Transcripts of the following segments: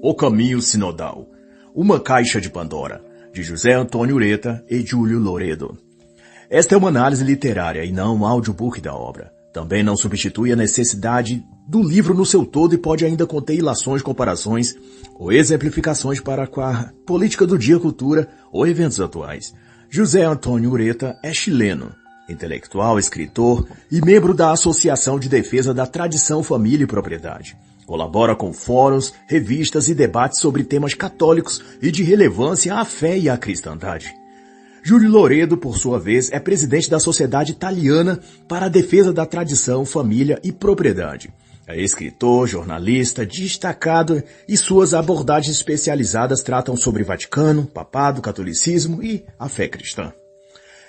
O Caminho Sinodal, Uma Caixa de Pandora, de José Antônio Ureta e Júlio Loredo. Esta é uma análise literária e não um audiobook da obra. Também não substitui a necessidade do livro no seu todo e pode ainda conter ilações, comparações ou exemplificações para a política do dia, cultura ou eventos atuais. José Antônio Ureta é chileno, intelectual, escritor e membro da Associação de Defesa da Tradição, Família e Propriedade. Colabora com fóruns, revistas e debates sobre temas católicos e de relevância à fé e à cristandade. Júlio Loredo, por sua vez, é presidente da Sociedade Italiana para a Defesa da Tradição, Família e Propriedade. É escritor, jornalista, destacado e suas abordagens especializadas tratam sobre Vaticano, papado, catolicismo e a fé cristã.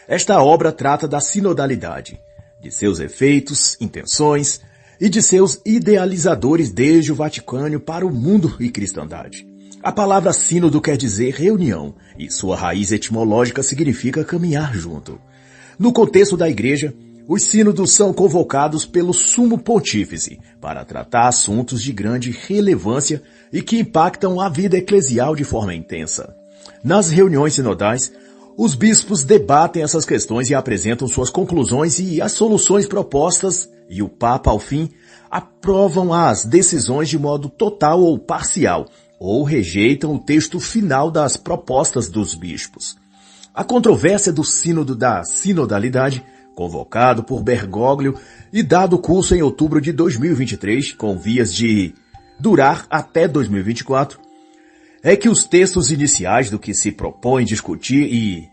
Esta obra trata da sinodalidade, de seus efeitos, intenções e de seus idealizadores desde o Vaticano para o mundo e cristandade. A palavra sínodo quer dizer reunião e sua raiz etimológica significa caminhar junto. No contexto da Igreja, os sínodos são convocados pelo Sumo Pontífice para tratar assuntos de grande relevância e que impactam a vida eclesial de forma intensa. Nas reuniões sinodais, os bispos debatem essas questões e apresentam suas conclusões e as soluções propostas, e o Papa, ao fim, aprovam as decisões de modo total ou parcial, ou rejeitam o texto final das propostas dos bispos. A controvérsia do Sínodo da Sinodalidade, convocado por Bergoglio e dado curso em outubro de 2023, com vias de durar até 2024, é que os textos iniciais do que se propõe discutir e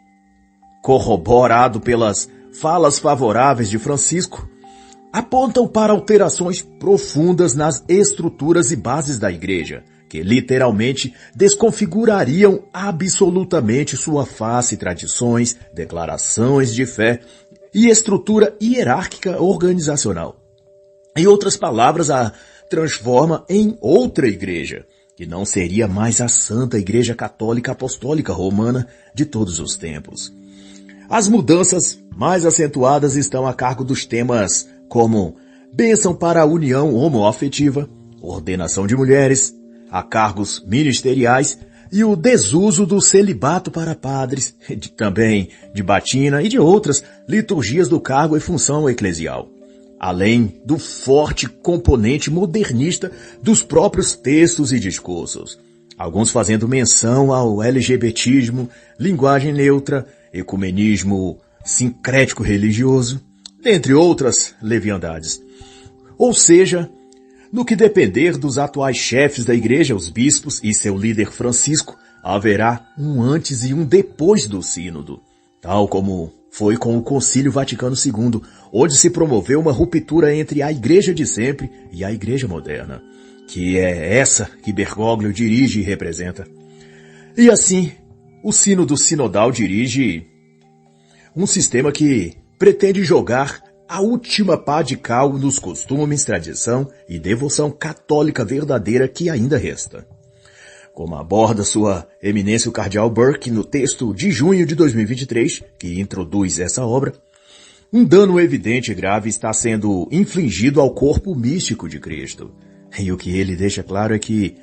corroborado pelas falas favoráveis de Francisco, apontam para alterações profundas nas estruturas e bases da Igreja, que literalmente desconfigurariam absolutamente sua face, tradições, declarações de fé e estrutura hierárquica organizacional. Em outras palavras, a transforma em outra igreja, que não seria mais a Santa Igreja Católica Apostólica Romana de todos os tempos. As mudanças mais acentuadas estão a cargo dos temas como bênção para a união homoafetiva, ordenação de mulheres, a cargos ministeriais e o desuso do celibato para padres, também de batina e de outras liturgias do cargo e função eclesial, além do forte componente modernista dos próprios textos e discursos, alguns fazendo menção ao LGBTismo, linguagem neutra, ecumenismo sincrético religioso, dentre outras leviandades. Ou seja, no que depender dos atuais chefes da Igreja, os bispos e seu líder Francisco, haverá um antes e um depois do sínodo, tal como foi com o Concílio Vaticano II, onde se promoveu uma ruptura entre a Igreja de sempre e a Igreja moderna, que é essa que Bergoglio dirige e representa. E assim, o sínodo sinodal dirige um sistema que pretende jogar a última pá de cal nos costumes, tradição e devoção católica verdadeira que ainda resta. Como aborda sua eminência o cardeal Burke no texto de junho de 2023, que introduz essa obra, um dano evidente e grave está sendo infligido ao corpo místico de Cristo. E o que ele deixa claro é que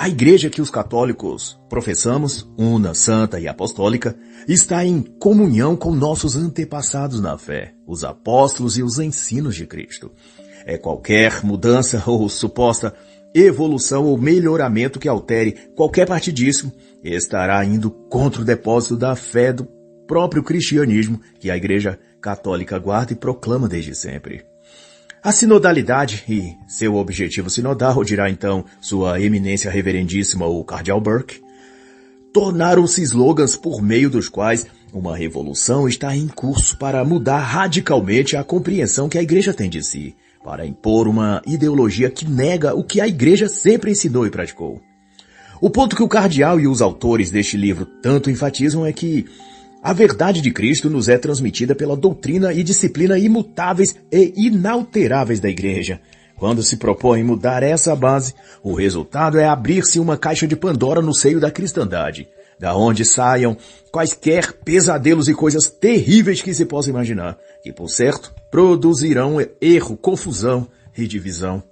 a Igreja que os católicos professamos, una, santa e apostólica, está em comunhão com nossos antepassados na fé, os apóstolos e os ensinos de Cristo. É qualquer mudança ou suposta evolução ou melhoramento que altere qualquer parte disso estará indo contra o depósito da fé do próprio cristianismo que a Igreja Católica guarda e proclama desde sempre. A sinodalidade e seu objetivo sinodal, dirá então sua eminência reverendíssima o cardeal Burke, tornaram-se slogans por meio dos quais uma revolução está em curso para mudar radicalmente a compreensão que a Igreja tem de si, para impor uma ideologia que nega o que a Igreja sempre ensinou e praticou. O ponto que o cardeal e os autores deste livro tanto enfatizam é que a verdade de Cristo nos é transmitida pela doutrina e disciplina imutáveis e inalteráveis da Igreja. Quando se propõe mudar essa base, o resultado é abrir-se uma caixa de Pandora no seio da cristandade, da onde saiam quaisquer pesadelos e coisas terríveis que se possa imaginar, que, por certo, produzirão erro, confusão e divisão.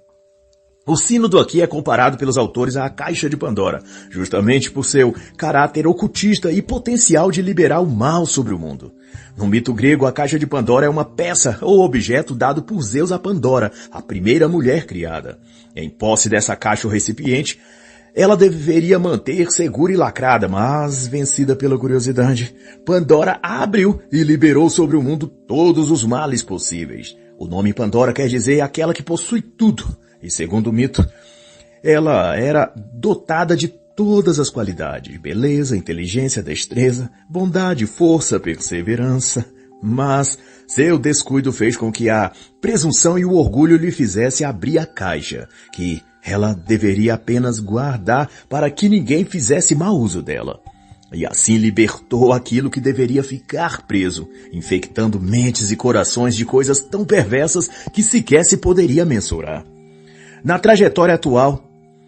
O sínodo aqui é comparado pelos autores à caixa de Pandora, justamente por seu caráter ocultista e potencial de liberar o mal sobre o mundo. No mito grego, a caixa de Pandora é uma peça ou objeto dado por Zeus a Pandora, a primeira mulher criada. Em posse dessa caixa ou recipiente, ela deveria manter segura e lacrada, mas, vencida pela curiosidade, Pandora a abriu e liberou sobre o mundo todos os males possíveis. O nome Pandora quer dizer aquela que possui tudo. E segundo o mito, ela era dotada de todas as qualidades, beleza, inteligência, destreza, bondade, força, perseverança. Mas seu descuido fez com que a presunção e o orgulho lhe fizesse abrir a caixa, que ela deveria apenas guardar para que ninguém fizesse mau uso dela. E assim libertou aquilo que deveria ficar preso, infectando mentes e corações de coisas tão perversas que sequer se poderia mensurar. Na trajetória atual,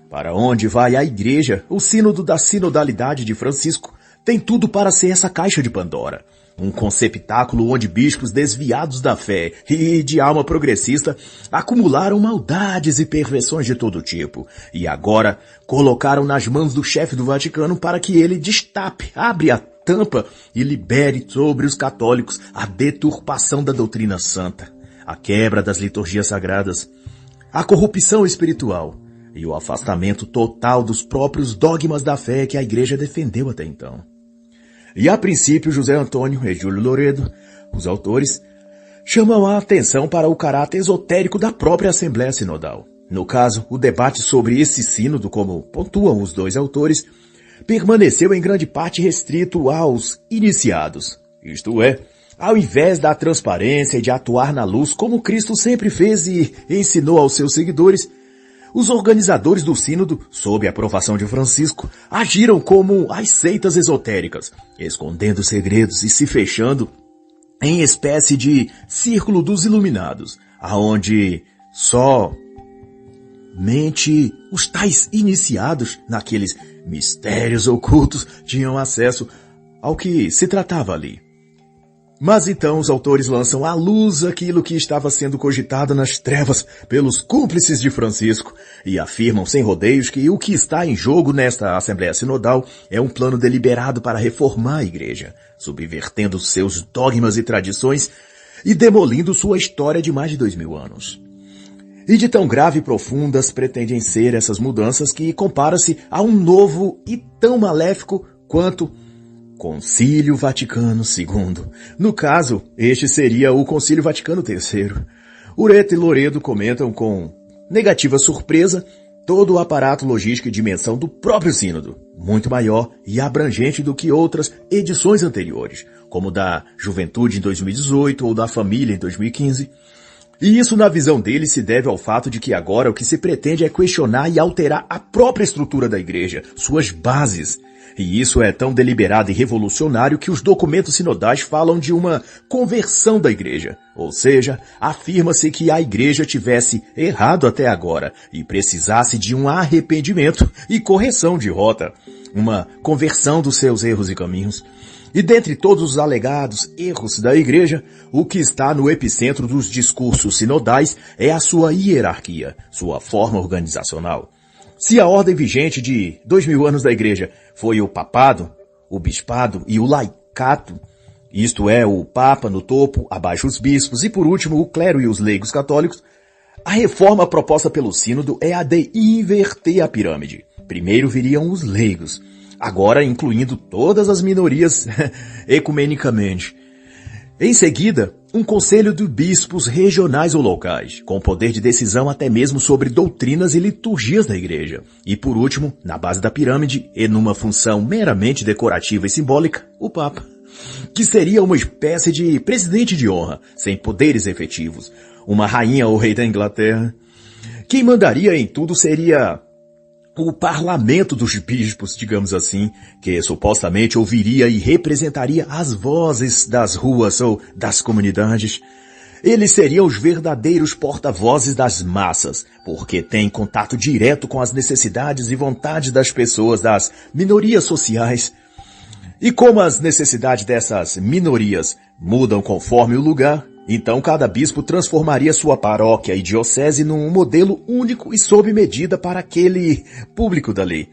para onde vai a Igreja, o sínodo da sinodalidade de Francisco tem tudo para ser essa caixa de Pandora. Um conceptáculo onde bispos desviados da fé e de alma progressista acumularam maldades e perversões de todo tipo. E agora colocaram nas mãos do chefe do Vaticano para que ele destape, abre a tampa e libere sobre os católicos a deturpação da doutrina santa, a quebra das liturgias sagradas, a corrupção espiritual e o afastamento total dos próprios dogmas da fé que a Igreja defendeu até então. E a princípio, José Antônio e Júlio Loredo, os autores, chamam a atenção para o caráter esotérico da própria Assembleia Sinodal. No caso, o debate sobre esse sínodo, como pontuam os dois autores, permaneceu em grande parte restrito aos iniciados, isto é, ao invés da transparência e de atuar na luz como Cristo sempre fez e ensinou aos seus seguidores, os organizadores do sínodo, sob a aprovação de Francisco, agiram como as seitas esotéricas, escondendo segredos e se fechando em espécie de círculo dos iluminados, aonde somente os tais iniciados naqueles mistérios ocultos tinham acesso ao que se tratava ali. Mas então os autores lançam à luz aquilo que estava sendo cogitado nas trevas pelos cúmplices de Francisco e afirmam sem rodeios que o que está em jogo nesta Assembleia Sinodal é um plano deliberado para reformar a Igreja, subvertendo seus dogmas e tradições e demolindo sua história de mais de 2000 anos. E de tão grave e profundas pretendem ser essas mudanças que compara-se a um novo e tão maléfico quanto Concílio Vaticano II. No caso, este seria o Concílio Vaticano III. Ureta e Loredo comentam com negativa surpresa todo o aparato logístico e dimensão do próprio sínodo, muito maior e abrangente do que outras edições anteriores, como da Juventude em 2018 ou da Família em 2015. E isso, na visão deles, se deve ao fato de que agora o que se pretende é questionar e alterar a própria estrutura da Igreja, suas bases. E isso é tão deliberado e revolucionário que os documentos sinodais falam de uma conversão da Igreja. Ou seja, afirma-se que a Igreja tivesse errado até agora e precisasse de um arrependimento e correção de rota, uma conversão dos seus erros e caminhos. E dentre todos os alegados erros da Igreja, o que está no epicentro dos discursos sinodais é a sua hierarquia, sua forma organizacional. Se a ordem vigente de 2000 anos da Igreja foi o papado, o bispado e o laicato, isto é, o papa no topo, abaixo os bispos e por último o clero e os leigos católicos, a reforma proposta pelo sínodo é a de inverter a pirâmide. Primeiro viriam os leigos, agora incluindo todas as minorias ecumenicamente. Em seguida, um conselho de bispos regionais ou locais, com poder de decisão até mesmo sobre doutrinas e liturgias da Igreja. E por último, na base da pirâmide, e numa função meramente decorativa e simbólica, o Papa, que seria uma espécie de presidente de honra, sem poderes efetivos, uma rainha ou rei da Inglaterra. Quem mandaria em tudo seria o parlamento dos bispos, digamos assim, que supostamente ouviria e representaria as vozes das ruas ou das comunidades. Eles seriam os verdadeiros porta-vozes das massas, porque têm contato direto com as necessidades e vontades das pessoas, das minorias sociais. E como as necessidades dessas minorias mudam conforme o lugar, Então cada bispo transformaria sua paróquia e diocese num modelo único e sob medida para aquele público dali.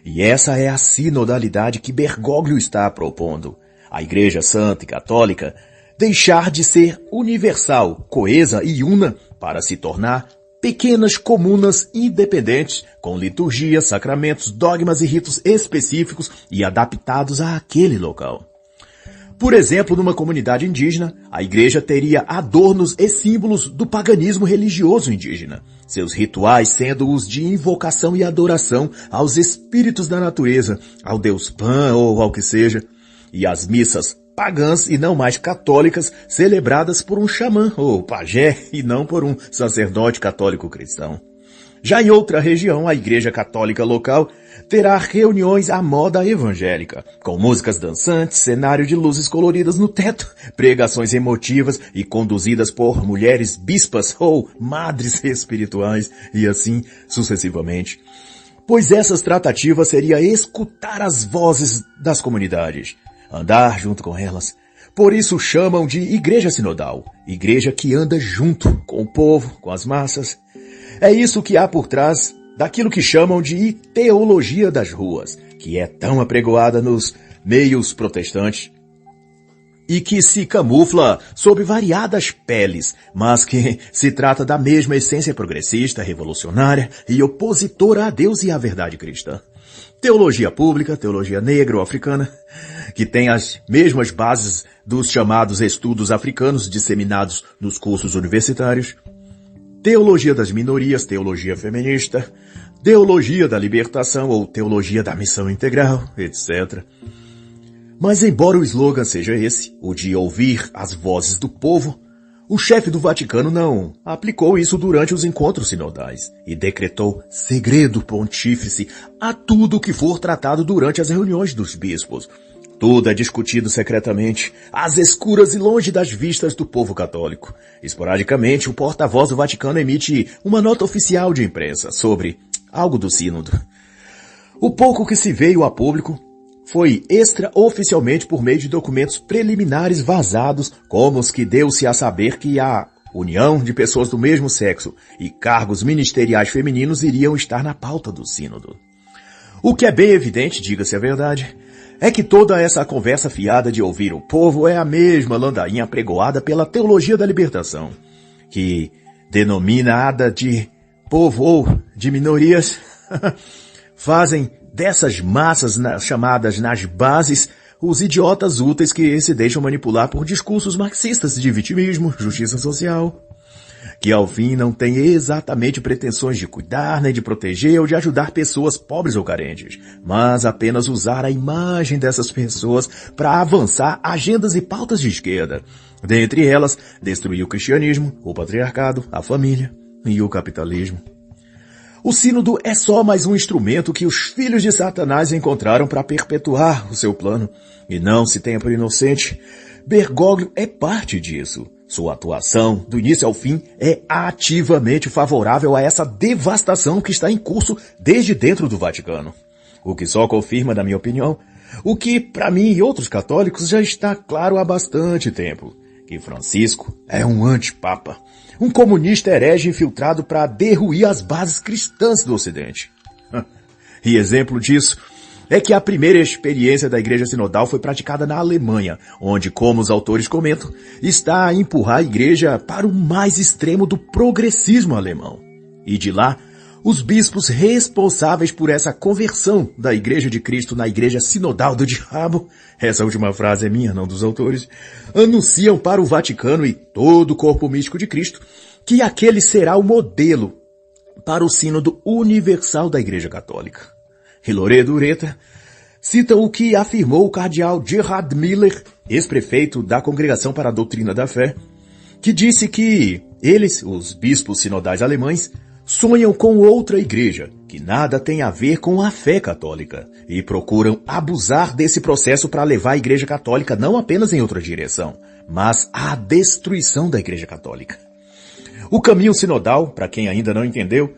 E essa é a sinodalidade que Bergoglio está propondo. A Igreja Santa e Católica deixar de ser universal, coesa e una para se tornar pequenas comunas independentes, com liturgia, sacramentos, dogmas e ritos específicos e adaptados àquele local. Por exemplo, numa comunidade indígena, a igreja teria adornos e símbolos do paganismo religioso indígena, seus rituais sendo os de invocação e adoração aos espíritos da natureza, ao deus Pan ou ao que seja, e as missas pagãs e não mais católicas celebradas por um xamã ou pajé e não por um sacerdote católico cristão. Já em outra região, a igreja católica local terá reuniões à moda evangélica, com músicas dançantes, cenário de luzes coloridas no teto, pregações emotivas e conduzidas por mulheres bispas ou madres espirituais e assim sucessivamente. Pois essas tratativas seria escutar as vozes das comunidades, andar junto com elas. Por isso chamam de igreja sinodal, igreja que anda junto com o povo, com as massas. É isso que há por trás daquilo que chamam de teologia das ruas, que é tão apregoada nos meios protestantes e que se camufla sob variadas peles, mas que se trata da mesma essência progressista, revolucionária e opositora a Deus e à verdade cristã. Teologia pública, teologia negro-africana, que tem as mesmas bases dos chamados estudos africanos disseminados nos cursos universitários, teologia das minorias, teologia feminista, teologia da libertação ou teologia da missão integral, etc. Mas embora o slogan seja esse, o de ouvir as vozes do povo, o chefe do Vaticano não aplicou isso durante os encontros sinodais e decretou segredo pontífice a tudo que for tratado durante as reuniões dos bispos. Tudo é discutido secretamente, às escuras e longe das vistas do povo católico. Esporadicamente, o porta-voz do Vaticano emite uma nota oficial de imprensa sobre algo do sínodo. O pouco que se veio a público foi extraoficialmente por meio de documentos preliminares vazados, como os que deu-se a saber que a união de pessoas do mesmo sexo e cargos ministeriais femininos iriam estar na pauta do sínodo. O que é bem evidente, diga-se a verdade, é que toda essa conversa fiada de ouvir o povo é a mesma ladainha apregoada pela teologia da libertação, que, denominada de povo ou de minorias, fazem dessas massas chamadas nas bases os idiotas úteis que se deixam manipular por discursos marxistas de vitimismo, justiça social, que ao fim não têm exatamente pretensões de cuidar, nem de proteger ou de ajudar pessoas pobres ou carentes, mas apenas usar a imagem dessas pessoas para avançar agendas e pautas de esquerda. Dentre elas, destruir o cristianismo, o patriarcado, a família e o capitalismo. O sínodo é só mais um instrumento que os filhos de Satanás encontraram para perpetuar o seu plano. E não se tenha por inocente, Bergoglio é parte disso. Sua atuação, do início ao fim, é ativamente favorável a essa devastação que está em curso desde dentro do Vaticano. O que só confirma, na minha opinião, o que, para mim e outros católicos, já está claro há bastante tempo, que Francisco é um antipapa, um comunista herege infiltrado para derruir as bases cristãs do Ocidente. E exemplo disso é que a primeira experiência da Igreja Sinodal foi praticada na Alemanha, onde, como os autores comentam, está a empurrar a Igreja para o mais extremo do progressismo alemão. E de lá, os bispos responsáveis por essa conversão da Igreja de Cristo na Igreja Sinodal do Diabo, essa última frase é minha, não dos autores, anunciam para o Vaticano e todo o corpo místico de Cristo que aquele será o modelo para o sínodo universal da Igreja Católica. E Loredo Ureta cita o que afirmou o cardeal Gerhard Miller, ex-prefeito da Congregação para a Doutrina da Fé, que disse que eles, os bispos sinodais alemães, sonham com outra igreja, que nada tem a ver com a fé católica, e procuram abusar desse processo para levar a Igreja Católica não apenas em outra direção, mas à destruição da Igreja Católica. O caminho sinodal, para quem ainda não entendeu,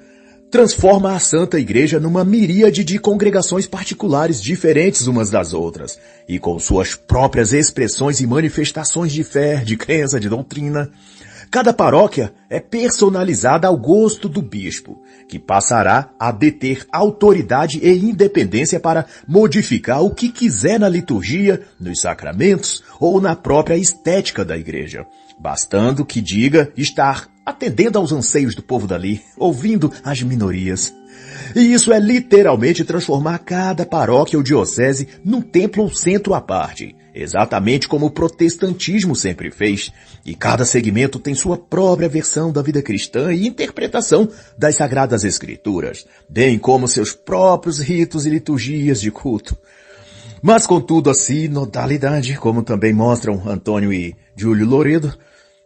transforma a Santa Igreja numa miríade de congregações particulares diferentes umas das outras, e com suas próprias expressões e manifestações de fé, de crença, de doutrina. Cada paróquia é personalizada ao gosto do bispo, que passará a deter autoridade e independência para modificar o que quiser na liturgia, nos sacramentos ou na própria estética da igreja, bastando que diga estar atendendo aos anseios do povo dali, ouvindo as minorias. E isso é literalmente transformar cada paróquia ou diocese num templo ou centro à parte, exatamente como o protestantismo sempre fez. E cada segmento tem sua própria versão da vida cristã e interpretação das Sagradas Escrituras, bem como seus próprios ritos e liturgias de culto. Mas contudo a sinodalidade, como também mostram Antônio e Júlio Loredo,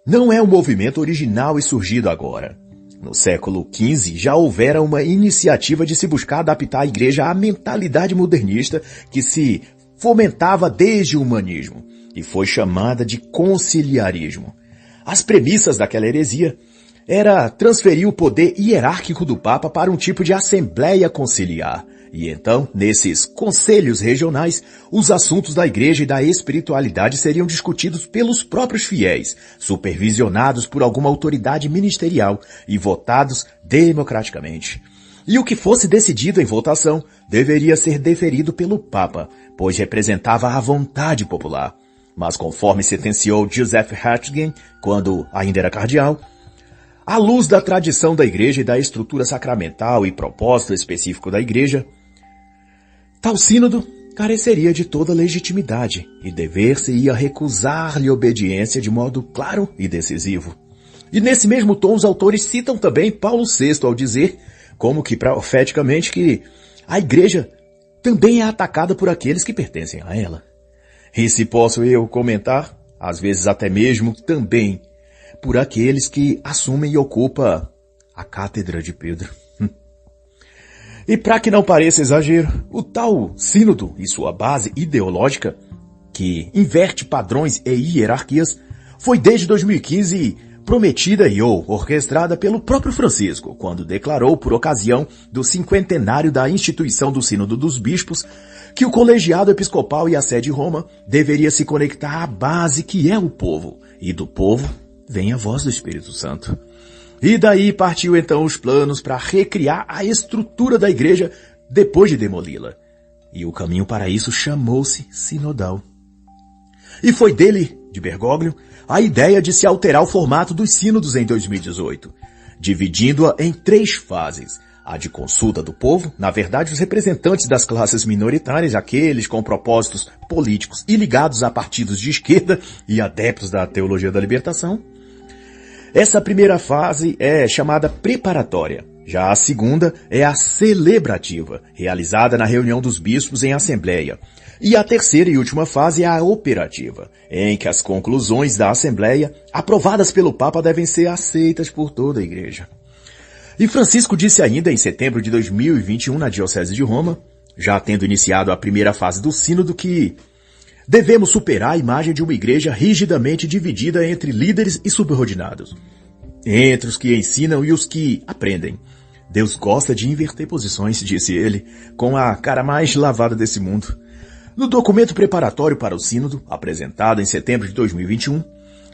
não é um movimento original e surgido agora. No século XV já houvera uma iniciativa de se buscar adaptar a igreja à mentalidade modernista que se fomentava desde o humanismo e foi chamada de conciliarismo. As premissas daquela heresia era transferir o poder hierárquico do Papa para um tipo de assembleia conciliar. E então, nesses conselhos regionais, os assuntos da igreja e da espiritualidade seriam discutidos pelos próprios fiéis, supervisionados por alguma autoridade ministerial e votados democraticamente. E o que fosse decidido em votação deveria ser deferido pelo Papa, pois representava a vontade popular. Mas conforme sentenciou Joseph Ratzinger, quando ainda era cardeal, à luz da tradição da igreja e da estrutura sacramental e propósito específico da igreja, tal sínodo careceria de toda legitimidade e dever-se-ia recusar-lhe obediência de modo claro e decisivo. E nesse mesmo tom os autores citam também Paulo VI ao dizer, como que profeticamente, que a igreja também é atacada por aqueles que pertencem a ela. E se posso eu comentar, às vezes até mesmo também, por aqueles que assumem e ocupam a cátedra de Pedro. E para que não pareça exagero, o tal sínodo e sua base ideológica, que inverte padrões e hierarquias, foi desde 2015 prometida e ou orquestrada pelo próprio Francisco, quando declarou por ocasião do 50º da instituição do Sínodo dos Bispos, que o colegiado episcopal e a sé de Roma deveria se conectar à base que é o povo, e do povo vem a voz do Espírito Santo. E daí partiu então os planos para recriar a estrutura da igreja depois de demoli-la. E o caminho para isso chamou-se sinodal. E foi dele, de Bergoglio, a ideia de se alterar o formato dos sínodos em 2018, dividindo-a em 3 fases. A de consulta do povo, na verdade os representantes das classes minoritárias, aqueles com propósitos políticos e ligados a partidos de esquerda e adeptos da teologia da libertação. Essa primeira fase é chamada preparatória. Já a segunda é a celebrativa, realizada na reunião dos bispos em assembleia. E a terceira e última fase é a operativa, em que as conclusões da assembleia, aprovadas pelo Papa, devem ser aceitas por toda a igreja. E Francisco disse ainda em setembro de 2021 na Diocese de Roma, já tendo iniciado a primeira fase do sínodo, que devemos superar a imagem de uma igreja rigidamente dividida entre líderes e subordinados, entre os que ensinam e os que aprendem. Deus gosta de inverter posições, disse ele, com a cara mais lavada desse mundo. No documento preparatório para o sínodo, apresentado em setembro de 2021,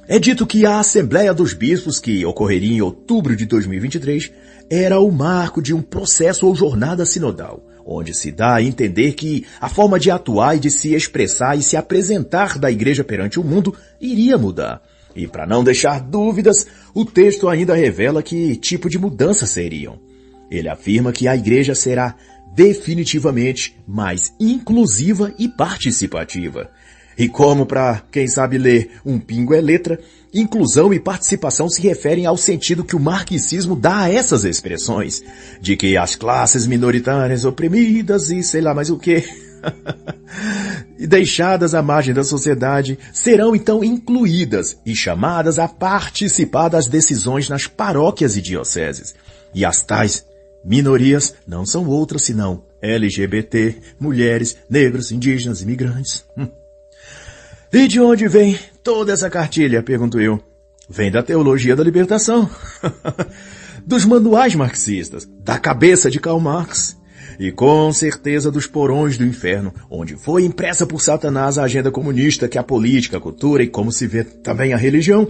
é dito que a Assembleia dos Bispos, que ocorreria em outubro de 2023, era o marco de um processo ou jornada sinodal, onde se dá a entender que a forma de atuar e de se expressar e se apresentar da igreja perante o mundo iria mudar. E para não deixar dúvidas, o texto ainda revela que tipo de mudanças seriam. Ele afirma que a igreja será definitivamente mais inclusiva e participativa. E como, para quem sabe ler um pingo é letra, inclusão e participação se referem ao sentido que o marxismo dá a essas expressões, de que as classes minoritárias oprimidas e sei lá mais o quê, e deixadas à margem da sociedade, serão então incluídas e chamadas a participar das decisões nas paróquias e dioceses. E as tais minorias não são outras senão LGBT, mulheres, negros, indígenas, imigrantes. E de onde vem toda essa cartilha, pergunto eu? Vem da teologia da libertação. dos manuais marxistas, da cabeça de Karl Marx e com certeza dos porões do inferno, onde foi impressa por Satanás a agenda comunista que a política, a cultura e, como se vê também a religião,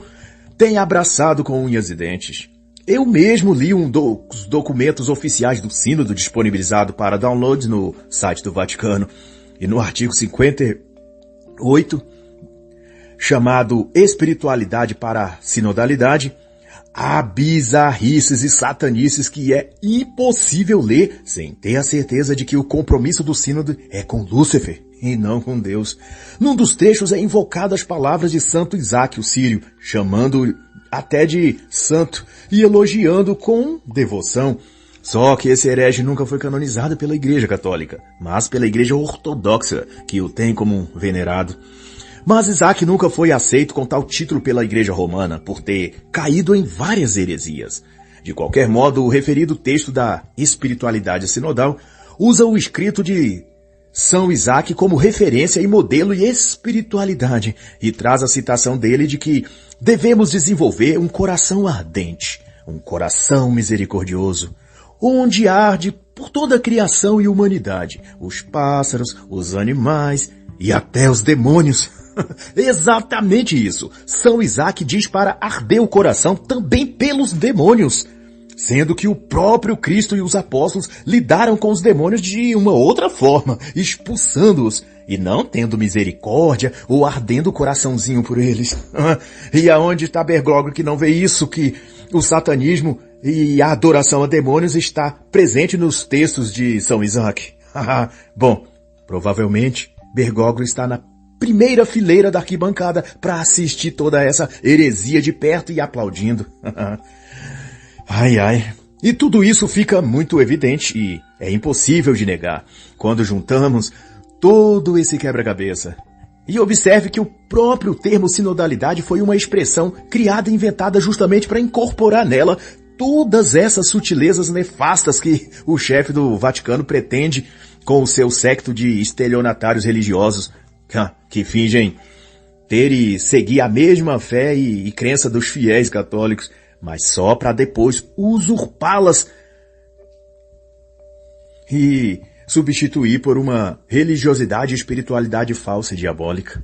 tem abraçado com unhas e dentes. Eu mesmo li os documentos oficiais do Sínodo disponibilizado para download no site do Vaticano e no artigo 58, chamado Espiritualidade para a Sinodalidade, há bizarrices e satanices que é impossível ler sem ter a certeza de que o compromisso do Sínodo é com Lúcifer e não com Deus. Num dos trechos é invocado as palavras de Santo Isaac, o Sírio, chamando-o até de santo e elogiando com devoção. Só que esse herege nunca foi canonizado pela Igreja Católica, mas pela Igreja Ortodoxa, que o tem como venerado. Mas Isaac nunca foi aceito com tal título pela Igreja Romana, por ter caído em várias heresias. De qualquer modo, o referido texto da espiritualidade sinodal usa o escrito de São Isaac como referência e modelo e espiritualidade, e traz a citação dele de que devemos desenvolver um coração ardente, um coração misericordioso, onde arde por toda a criação e humanidade, os pássaros, os animais e até os demônios. Exatamente isso. São Isaac diz para arder o coração também pelos demônios, sendo que o próprio Cristo e os apóstolos lidaram com os demônios de uma outra forma, expulsando-os e não tendo misericórdia ou ardendo o coraçãozinho por eles. E aonde está Bergoglio que não vê isso, que o satanismo e a adoração a demônios está presente nos textos de São Isaac? Bom, provavelmente Bergoglio está na primeira fileira da arquibancada para assistir toda essa heresia de perto e aplaudindo. Ai, ai. E tudo isso fica muito evidente e é impossível de negar quando juntamos todo esse quebra-cabeça. E observe que o próprio termo sinodalidade foi uma expressão criada e inventada justamente para incorporar nela todas essas sutilezas nefastas que o chefe do Vaticano pretende com o seu séquito de estelionatários religiosos que fingem ter e seguir a mesma fé e crença dos fiéis católicos, mas só para depois usurpá-las e substituir por uma religiosidade e espiritualidade falsa e diabólica.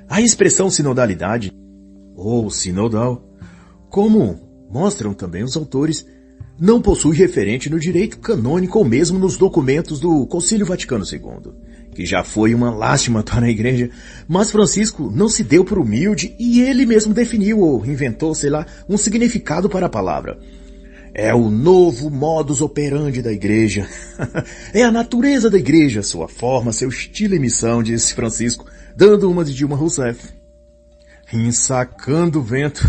A expressão sinodalidade, ou sinodal, como mostram também os autores, não possui referente no direito canônico ou mesmo nos documentos do Concílio Vaticano II, que já foi uma lástima para a Igreja, mas Francisco não se deu por humilde e ele mesmo definiu ou inventou, um significado para a palavra. É o novo modus operandi da Igreja. É a natureza da Igreja, sua forma, seu estilo e missão, disse Francisco, dando uma de Dilma Rousseff. Ensacando o vento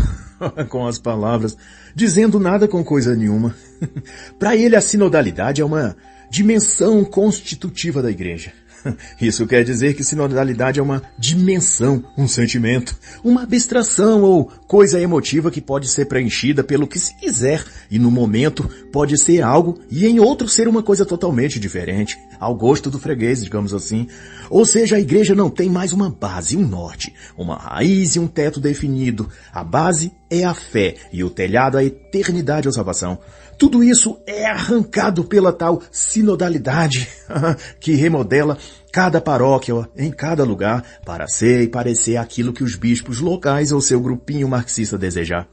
com as palavras, dizendo nada com coisa nenhuma. Para ele, a sinodalidade é uma dimensão constitutiva da Igreja. Isso quer dizer que sinodalidade é uma dimensão, um sentimento, uma abstração ou coisa emotiva que pode ser preenchida pelo que se quiser e no momento pode ser algo e em outro ser uma coisa totalmente diferente, ao gosto do freguês, digamos assim. Ou seja, a Igreja não tem mais uma base, um norte, uma raiz e um teto definido. A base é a fé e o telhado a eternidade ou salvação. Tudo isso é arrancado pela tal sinodalidade que remodela cada paróquia em cada lugar para ser e parecer aquilo que os bispos locais ou seu grupinho marxista desejar.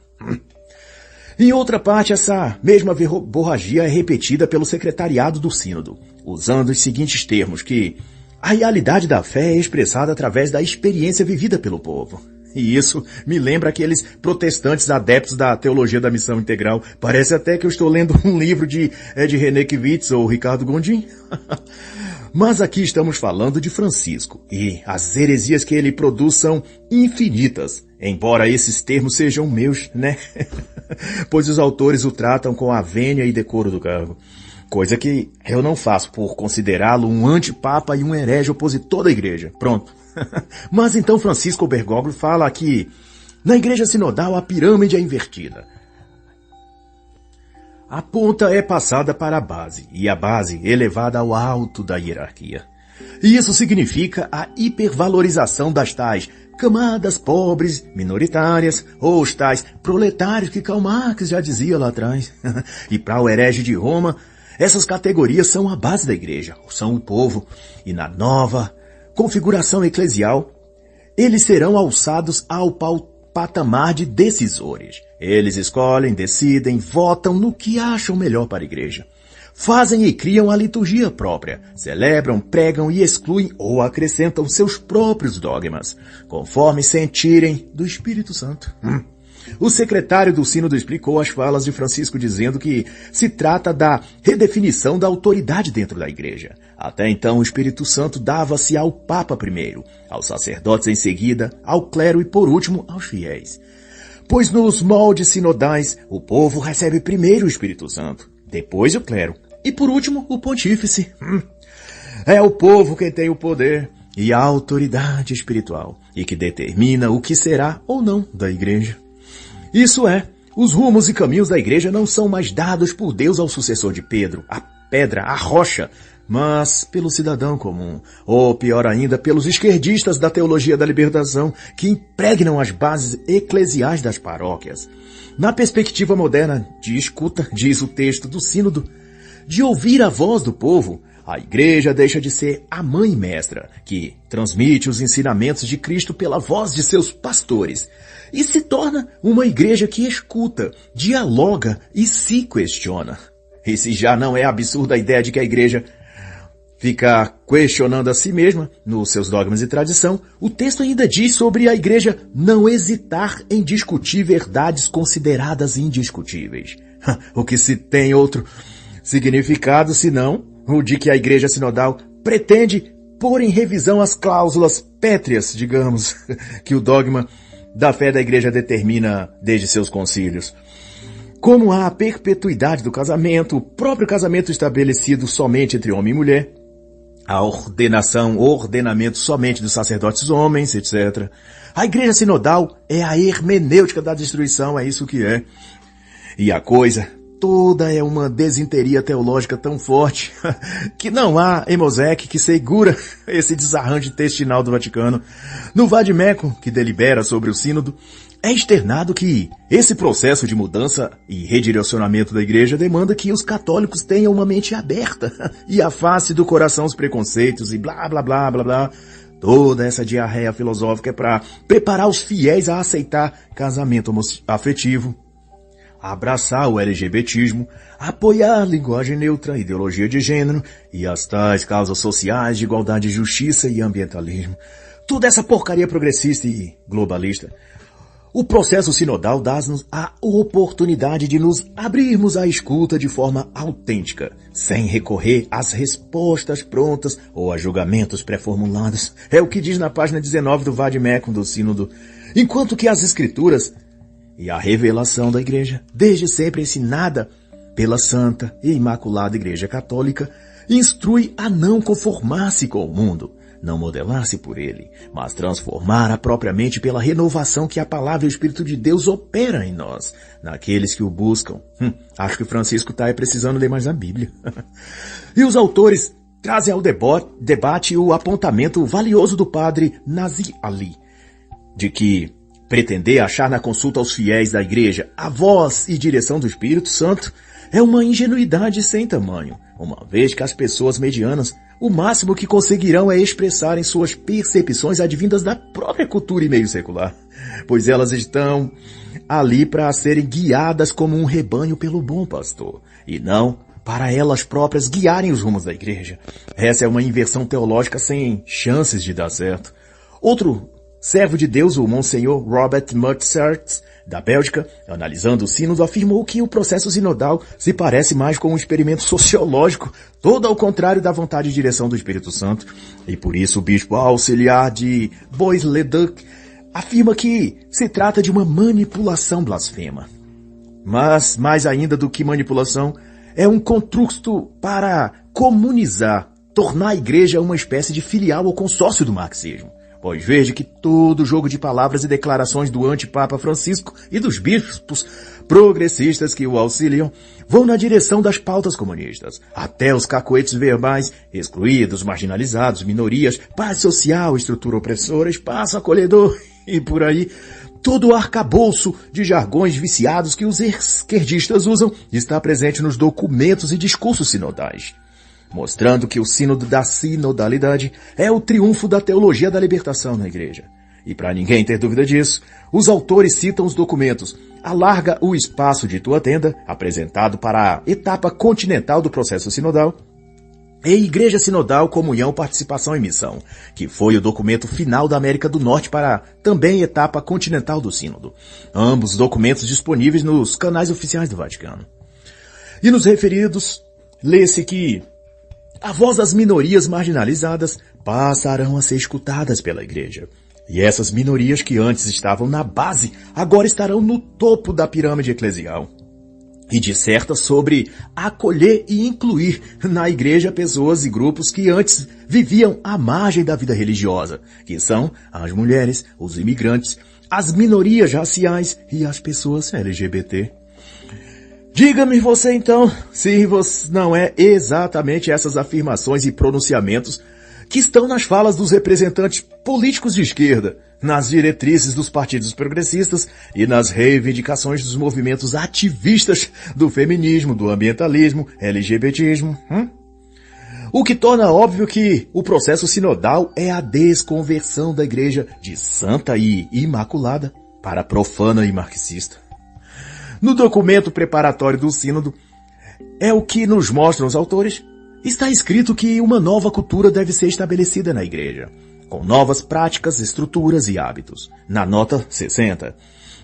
Em outra parte, essa mesma verborragia é repetida pelo secretariado do sínodo, usando os seguintes termos, que a realidade da fé é expressada através da experiência vivida pelo povo. E isso me lembra aqueles protestantes adeptos da teologia da missão integral. Parece até que eu estou lendo um livro de René Kivitz ou Ricardo Gondim. Mas aqui estamos falando de Francisco, e as heresias que ele produz são infinitas, embora esses termos sejam meus, né? Pois os autores o tratam com a vênia e decoro do cargo. Coisa que eu não faço por considerá-lo um antipapa e um herege opositor da Igreja. Pronto. Mas então Francisco Bergoglio fala que na Igreja Sinodal a pirâmide é invertida. A ponta é passada para a base, e a base elevada ao alto da hierarquia. E isso significa a hipervalorização das tais camadas pobres, minoritárias, ou os tais proletários que Karl Marx já dizia lá atrás. E para o herege de Roma, essas categorias são a base da igreja, são o povo, e na nova configuração eclesial, eles serão alçados ao patamar de decisores. Eles escolhem, decidem, votam no que acham melhor para a igreja. Fazem e criam a liturgia própria, celebram, pregam e excluem ou acrescentam seus próprios dogmas, conforme sentirem do Espírito Santo. O secretário do Sínodo explicou as falas de Francisco dizendo que se trata da redefinição da autoridade dentro da igreja. Até então o Espírito Santo dava-se ao Papa primeiro, aos sacerdotes em seguida, ao clero e por último aos fiéis. Pois nos moldes sinodais o povo recebe primeiro o Espírito Santo, depois o clero e por último o pontífice. É o povo quem tem o poder e a autoridade espiritual e que determina o que será ou não da igreja. Isso é, os rumos e caminhos da igreja não são mais dados por Deus ao sucessor de Pedro, a pedra, a rocha, mas pelo cidadão comum, ou pior ainda, pelos esquerdistas da teologia da libertação que impregnam as bases eclesiais das paróquias. Na perspectiva moderna de escuta, diz o texto do Sínodo, de ouvir a voz do povo, a igreja deixa de ser a mãe mestra, que transmite os ensinamentos de Cristo pela voz de seus pastores, e se torna uma igreja que escuta, dialoga e se questiona. E se já não é absurda a ideia de que a igreja fica questionando a si mesma nos seus dogmas e tradição, o texto ainda diz sobre a igreja não hesitar em discutir verdades consideradas indiscutíveis. O que se tem outro significado senão o de que a igreja sinodal pretende pôr em revisão as cláusulas pétreas, digamos, que o dogma da fé da igreja determina desde seus concílios. Como a perpetuidade do casamento, o próprio casamento estabelecido somente entre homem e mulher, a ordenamento somente dos sacerdotes homens, etc. A igreja sinodal é a hermenêutica da destruição, é isso que é. E a coisa toda é uma desinteria teológica tão forte que não há Mosaic que segura esse desarranjo intestinal do Vaticano. No Vade-Mecum, que delibera sobre o sínodo, é externado que esse processo de mudança e redirecionamento da igreja demanda que os católicos tenham uma mente aberta e afaste do coração os preconceitos e blá, blá, blá, blá, blá. Toda essa diarreia filosófica é para preparar os fiéis a aceitar casamento afetivo, abraçar o LGBTismo, apoiar a linguagem neutra, ideologia de gênero e as tais causas sociais de igualdade, justiça e ambientalismo. Toda essa porcaria progressista e globalista. O processo sinodal dá-nos a oportunidade de nos abrirmos à escuta de forma autêntica, sem recorrer às respostas prontas ou a julgamentos pré-formulados. É o que diz na página 19 do Vade-Mecum do Sínodo. Enquanto que as Escrituras e a revelação da Igreja, desde sempre ensinada pela Santa e Imaculada Igreja Católica, instrui a não conformar-se com o mundo, não modelar-se por ele, mas transformar a própria mente pela renovação que a Palavra e o Espírito de Deus opera em nós, naqueles que o buscam. Acho que Francisco está precisando ler mais a Bíblia. E os autores trazem ao debate o apontamento valioso do padre Nazir Ali, de que pretender achar na consulta aos fiéis da igreja a voz e direção do Espírito Santo é uma ingenuidade sem tamanho, uma vez que as pessoas medianas, o máximo que conseguirão é expressarem suas percepções advindas da própria cultura e meio secular, pois elas estão ali para serem guiadas como um rebanho pelo bom pastor, e não para elas próprias guiarem os rumos da igreja. Essa é uma inversão teológica sem chances de dar certo. Outro servo de Deus, o Monsenhor Robert Mozart, da Bélgica, analisando o sínodo, afirmou que o processo sinodal se parece mais com um experimento sociológico, todo ao contrário da vontade e direção do Espírito Santo. E por isso o bispo auxiliar de Bois-le-Duc afirma que se trata de uma manipulação blasfema. Mas, mais ainda do que manipulação, é um construto para comunizar, tornar a igreja uma espécie de filial ou consórcio do marxismo. Pois veja que todo jogo de palavras e declarações do antipapa Francisco e dos bispos progressistas que o auxiliam vão na direção das pautas comunistas, até os cacoetes verbais, excluídos, marginalizados, minorias, paz social, estrutura opressora, espaço acolhedor e por aí. Todo o arcabouço de jargões viciados que os esquerdistas usam está presente nos documentos e discursos sinodais, mostrando que o sínodo da sinodalidade é o triunfo da teologia da libertação na igreja. E para ninguém ter dúvida disso, os autores citam os documentos Alarga o Espaço de Tua Tenda, apresentado para a etapa continental do processo sinodal, e Igreja Sinodal, Comunhão, Participação e Missão, que foi o documento final da América do Norte para também etapa continental do sínodo. Ambos documentos disponíveis nos canais oficiais do Vaticano. E nos referidos, lê-se que a voz das minorias marginalizadas passarão a ser escutadas pela Igreja. E essas minorias que antes estavam na base, agora estarão no topo da pirâmide eclesial. E disserta sobre acolher e incluir na igreja pessoas e grupos que antes viviam à margem da vida religiosa, que são as mulheres, os imigrantes, as minorias raciais e as pessoas LGBT. Diga-me você então, se não é exatamente essas afirmações e pronunciamentos que estão nas falas dos representantes políticos de esquerda, nas diretrizes dos partidos progressistas e nas reivindicações dos movimentos ativistas do feminismo, do ambientalismo, LGBTismo. O que torna óbvio que o processo sinodal é a desconversão da igreja de santa e imaculada para profana e marxista. No documento preparatório do sínodo, é o que nos mostram os autores, está escrito que uma nova cultura deve ser estabelecida na igreja, com novas práticas, estruturas e hábitos. Na nota 60,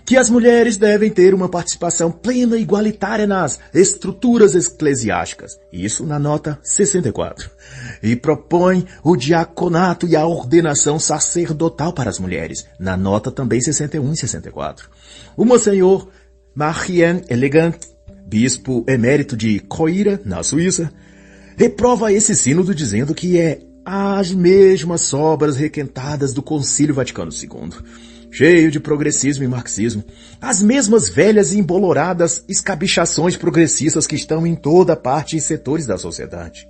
que as mulheres devem ter uma participação plena e igualitária nas estruturas eclesiásticas. Isso na nota 64. E propõe o diaconato e a ordenação sacerdotal para as mulheres. Na nota também 61 e 64. O Monsenhor Marien Elegant, bispo emérito de Coira, na Suíça, reprova esse sínodo dizendo que é as mesmas obras requentadas do Concílio Vaticano II, cheio de progressismo e marxismo, as mesmas velhas e emboloradas escabichações progressistas que estão em toda parte e setores da sociedade.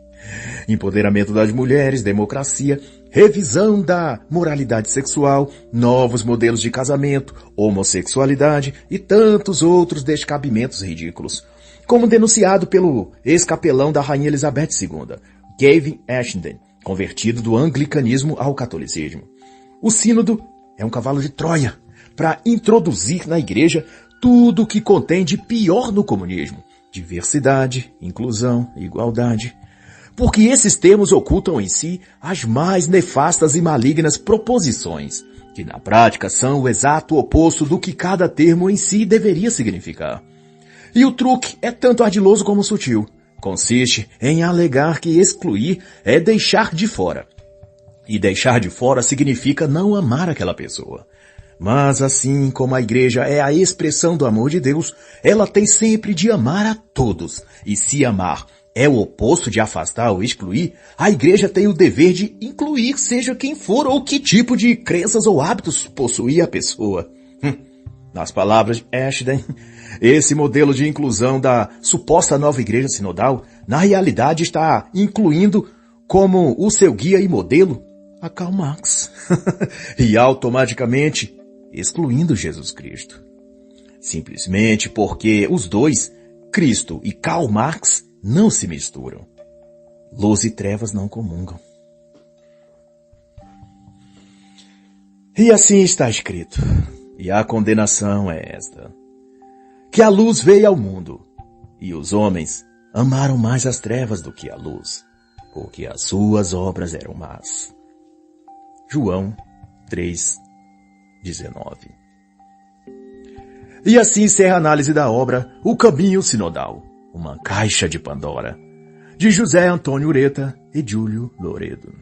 Empoderamento das mulheres, democracia, revisão da moralidade sexual, novos modelos de casamento, homossexualidade e tantos outros descabimentos ridículos, como denunciado pelo ex-capelão da Rainha Elizabeth II, Gavin Ashenden, convertido do anglicanismo ao catolicismo. O sínodo é um cavalo de Troia para introduzir na igreja tudo o que contém de pior no comunismo: diversidade, inclusão, igualdade. Porque esses termos ocultam em si as mais nefastas e malignas proposições, que na prática são o exato oposto do que cada termo em si deveria significar. E o truque é tanto ardiloso como sutil. Consiste em alegar que excluir é deixar de fora. E deixar de fora significa não amar aquela pessoa. Mas assim como a igreja é a expressão do amor de Deus, ela tem sempre de amar a todos. E se amar é o oposto de afastar ou excluir, a igreja tem o dever de incluir seja quem for ou que tipo de crenças ou hábitos possuía a pessoa. Nas palavras de Ashenden, esse modelo de inclusão da suposta nova igreja sinodal, na realidade está incluindo como o seu guia e modelo a Karl Marx e automaticamente excluindo Jesus Cristo. Simplesmente porque os dois, Cristo e Karl Marx, não se misturam. Luz e trevas não comungam. E assim está escrito. E a condenação é esta: que a luz veio ao mundo, e os homens amaram mais as trevas do que a luz, porque as suas obras eram más. João 3:19. E assim encerra a análise da obra O Caminho Sinodal, uma caixa de Pandora, de José Antônio Ureta e Júlio Loredo.